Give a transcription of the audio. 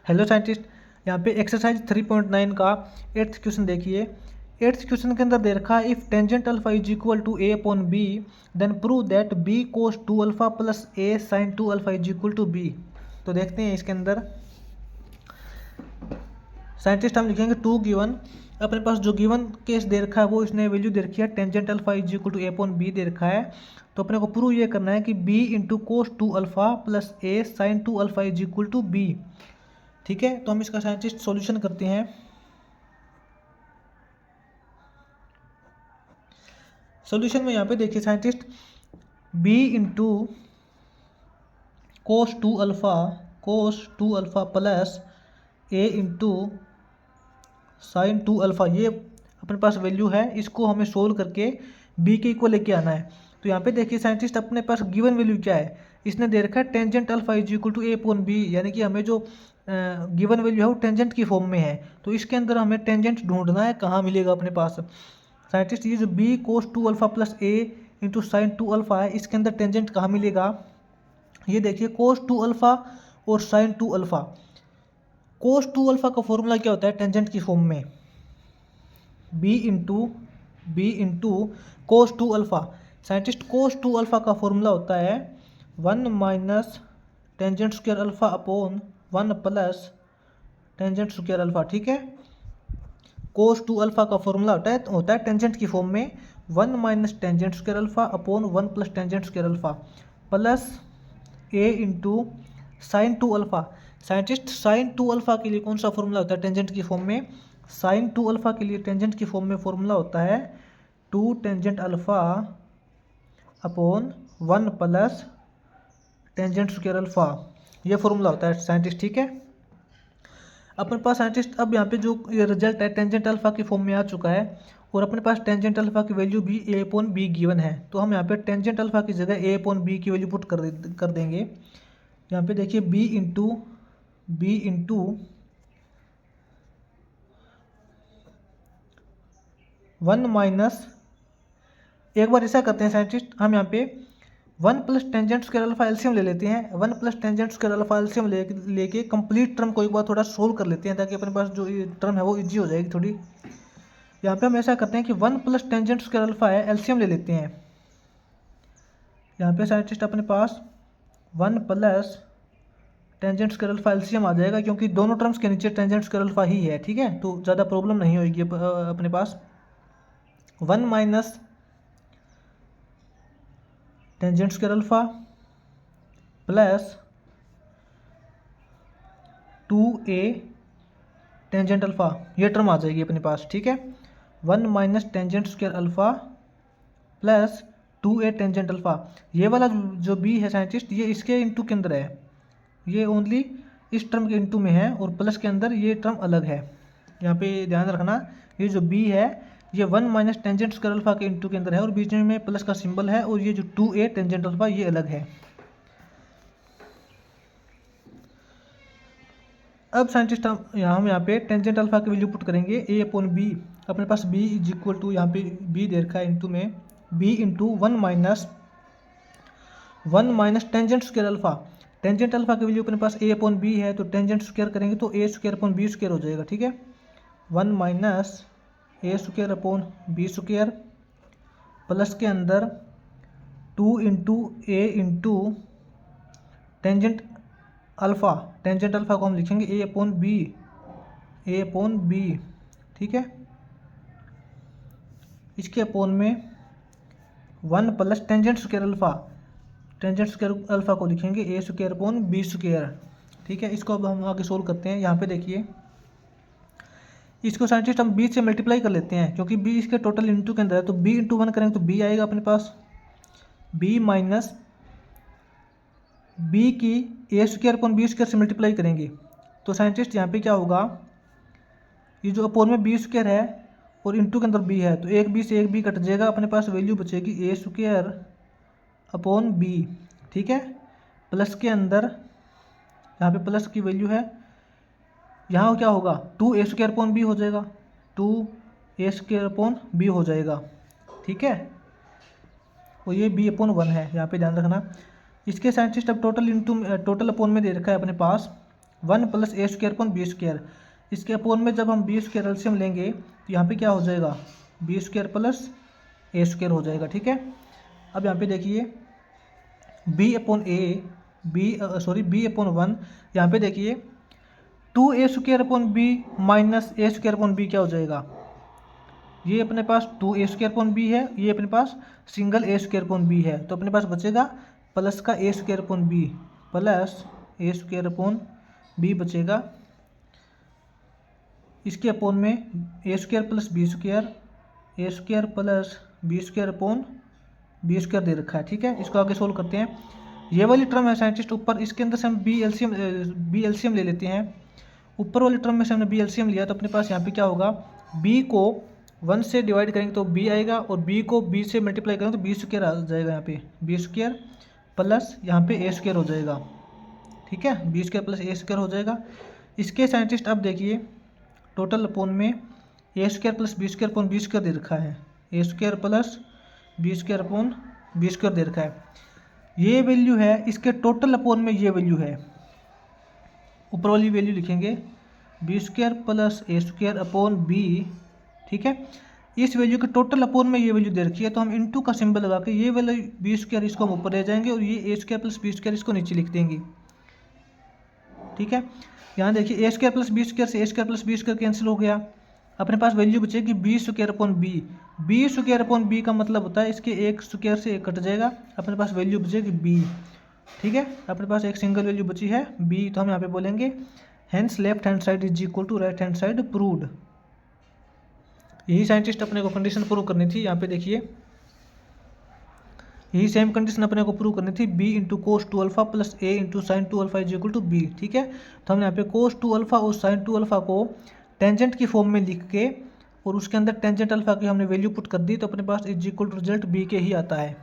Hello scientist, यहाँ पे exercise 3.9 का 8th क्वेश्चन देखिए। 8th क्वेश्चन के अंदर दे रखा है if tangent alpha is equal to A upon B then prove that B cos 2 alpha plus A sine 2 alpha is equal to B. तो देखते हैं इसके अंदर साइंटिस्ट हम लिखेंगे 2 गिवन। अपने पास जो गिवन केस दे रखा है वो इसने वैल्यू दे रखी है tangent alpha is equal to A upon b दे रखा है। तो अपने को प्रूव ये करना है कि B into cos 2 alpha plus A sine 2 alpha is equal to B. ठीक है, तो हम इसका साइंटिस्ट सॉल्यूशन करते हैं। सॉल्यूशन में यहाँ पे देखिए scientist, b into cos 2 alpha plus a into sine 2 alpha, ये अपने पास वैल्यू है। इसको हमें सोल्व करके b के इक्वल लेके आना है। तो यहाँ पे देखिए साइंटिस्ट, अपने पास गिवन वैल्यू क्या है, इसने दे रखा है tangent alpha is equal to A upon B, यानी कि हमें जो गिवन वैल्यू है वो टेंजेंट की फॉर्म में है। तो इसके अंदर हमें टेंजेंट ढूंढना है, कहाँ मिलेगा अपने पास साइंटिस्ट। ये जो B cos 2 alpha plus A into sine 2 alpha है, इसके अंदर टेंजेंट कहाँ मिलेगा। ये देखिए कोस 2 अल्फा और साइन 2 अल्फा। कोस 2 अल्फा का फॉर्मूला क्या होता है टेंजेंट की फॉर्म में, B into cos 2 alpha. Scientist cos 2 alpha का फॉर्मूला होता है 1 minus tangent square alpha upon 1 plus tangent square alpha. ठीक है, कोस 2 अल्फा का फॉर्मूला होता है टेंजेंट की फॉर्म में 1 minus tangent square alpha upon 1 plus tangent square alpha plus A into sine 2 alpha. Scientist sine 2 alpha के लिए कौन सा फॉर्मूला होता है टेंजेंट की फॉर्म में, साइन 2 अल्फा के लिए टेंजेंट की फॉर्म में फॉर्मूला होता है 2 tangent alpha upon 1 plus tangent square alpha, ये फॉर्मूला होता है साइंटिस्ट। ठीक है, अपने पास साइंटिस्ट अब यहाँ पे जो ये रिजल्ट है टेंजेंट अल्फा की फॉर्म में आ चुका है और अपने पास टेंजेंट अल्फा की वैल्यू भी ए अपॉन बी गिवन है। तो हम यहाँ पे टेंजेंट अल्फा की जगह ए अपॉन बी की वैल्यू पुट कर देंगे। यहाँ पे देखिए बी इंटू 1 माइनस, एक बार ऐसा करते हैं साइंटिस्ट, हम यहाँ पे 1 plus tangent square alpha LCM ले लेते हैं। 1 plus tangent square alpha LCM लेके कंप्लीट टर्म को एक बार थोड़ा सोल्व कर लेते हैं ताकि अपने पास जो ये टर्म है वो इजी हो जाएगी थोड़ी। यहाँ पे हम ऐसा करते हैं कि 1 प्लस टेंजेंट स्क्वायर अल्फा है, एलसीएम ले लेते हैं। यहाँ पे साइंटिस्ट अपने पास 1 plus tangent square alpha LCM आ जाएगा, क्योंकि दोनों टर्म्स के नीचे टेंजेंट स्क्वायर अल्फा ही है। ठीक है, तो ज़्यादा प्रॉब्लम नहीं होगी अपने पास। 1 minus tangent square alpha plus 2a tangent alpha, ये टर्म आ जाएगी अपने पास। ठीक है, 1 minus tangent square alpha plus 2a tangent alpha. ये वाला जो b है साइंटिस्ट, ये इसके इंटू के अंदर है, ये ओनली इस टर्म के इंटू में है और प्लस के अंदर ये टर्म अलग है। यहाँ पे ध्यान रखना, ये जो b है ये 1 माइनस टेंजेंट स्क्वायर अल्फा के इंटू के अंदर है और बीच में प्लस का सिंबल है, और ये जो 2a टेंजेंट अल्फा ये अलग है। अब साइंटिस्ट हम यहाँ पे टेंजेंट अल्फा की वैल्यू पुट करेंगे a अपॉन बी। अपने पास b इज इक्वल टू, यहाँ पे b दे रखा है इंटू में, b into 1 minus tangent square alpha. Tangent alpha की वैल्यू अपने पास a अपॉन बी है, तो टेंजेंट स्क्वायर करेंगे तो a square upon B square हो जाएगा। ठीक है, 1 minus a square upon B square plus के अंदर 2 into a into tangent alpha को हम लिखेंगे a अपॉन बी। ठीक है, इसके अपॉन में 1 प्लस टेंजेंट स्क्वायर अल्फा को लिखेंगे a square upon B square. ठीक है, इसको अब हम आगे सोल्व करते हैं। यहाँ पे देखिए, इसको साइंटिस्ट हम b से मल्टीप्लाई कर लेते हैं, क्योंकि b इसके टोटल इंटू के अंदर है, तो b इंटू 1 करेंगे तो b आएगा अपने पास। b माइनस b की a square upon B square से मल्टीप्लाई करेंगे तो साइंटिस्ट यहाँ पे क्या होगा, ये जो अपॉन में बी स्क्वायर है और इंटू के अंदर b है, तो एक b से एक b कट जाएगा, अपने पास वैल्यू बचेगी a स्क्वायर अपॉन b। ठीक है, प्लस के अंदर यहाँ पे प्लस की वैल्यू है, यहाँ क्या होगा 2a स्क्वायर अपॉन b हो जाएगा, 2a स्क्वायर अपॉन b हो जाएगा। ठीक है, और ये b अपॉन 1 है, यहाँ पे ध्यान रखना। इसके साइंटिस्ट अब टोटल अपॉन में दे रखा है अपने पास 1 plus A square upon B square. इसके अपोन में जब हम बी स्क्वायर एलसीएम लेंगे तो यहाँ पे क्या हो जाएगा, B square plus A square हो जाएगा। ठीक है, अब यहाँ पे देखिए B upon A B upon 1, यहाँ पे देखिए 2 A square upon B minus A square upon B क्या हो जाएगा, ये अपने पास 2 ए स्क्वायर अपॉन बी है, ये अपने पास single A square upon B है, तो अपने पास बचेगा प्लस का A square upon B plus A square upon B बचेगा। इसके अपोन में A square plus B square, A square plus B square upon B square दे रखा है। ठीक है, इसको आगे सोल्व करते हैं। ये वाली टर्म है साइंटिस्ट ऊपर, इसके अंदर से हम बी एलसीएम ले लेते हैं। ऊपर वाली टर्म में से हमने बी एलसीएम लिया तो अपने पास यहाँ पे क्या होगा, बी को 1 से डिवाइड करेंगे तो बी आएगा और बी को बी से मल्टीप्लाई करेंगे तो बी स्क्वायर आ जाएगा, यहाँ पे बी स्क्वायर प्लस यहाँ पे ए स्क्वायर हो जाएगा। ठीक है, B square plus A square हो जाएगा। इसके साइंटिस्ट अब देखिए टोटल अपोन में A square plus B square upon B square दे रखा है, A square plus B square upon B square दे रखा है। ये वैल्यू है, इसके टोटल अपोन में ये वैल्यू है, ऊपर वाली वैल्यू लिखेंगे B square plus A square upon B. ठीक है, इस वैल्यू के टोटल अपोन में ये वैल्यू दे रखी है तो हम इनटू का सिंबल लगा के ये वाला बी स्क्वायर इसको हम ऊपर ले जाएंगे और ये A square plus B square इसको नीचे लिख देंगे। ठीक है, यहाँ देखिए A square plus B square से A square plus B square cancel हो गया, अपने पास वैल्यू बचेगी B square upon B. B square upon B का मतलब होता है इसके एक स्क्वायर से एक कट जाएगा, अपने पास वैल्यू बचेगी बी। ठीक है, अपने पास एक सिंगल वैल्यू बची है बी, तो हम यहाँ पे बोलेंगे hence left hand side is equal to right hand side proved. यही साइंटिस्ट अपने को कंडीशन प्रूव करनी थी। यहाँ पे देखिए यही सेम कंडीशन अपने को प्रूव करनी थी, b into cos 2 alpha plus a into sine 2 alpha is equal to B. ठीक है, तो हमने यहाँ पे कोस 2 अल्फा और साइन 2 अल्फा को टेंजेंट की फॉर्म में लिख के और उसके अंदर टेंजेंट अल्फा की हमने वैल्यू पुट कर दी तो अपने पास is equal to result b के ही आता है।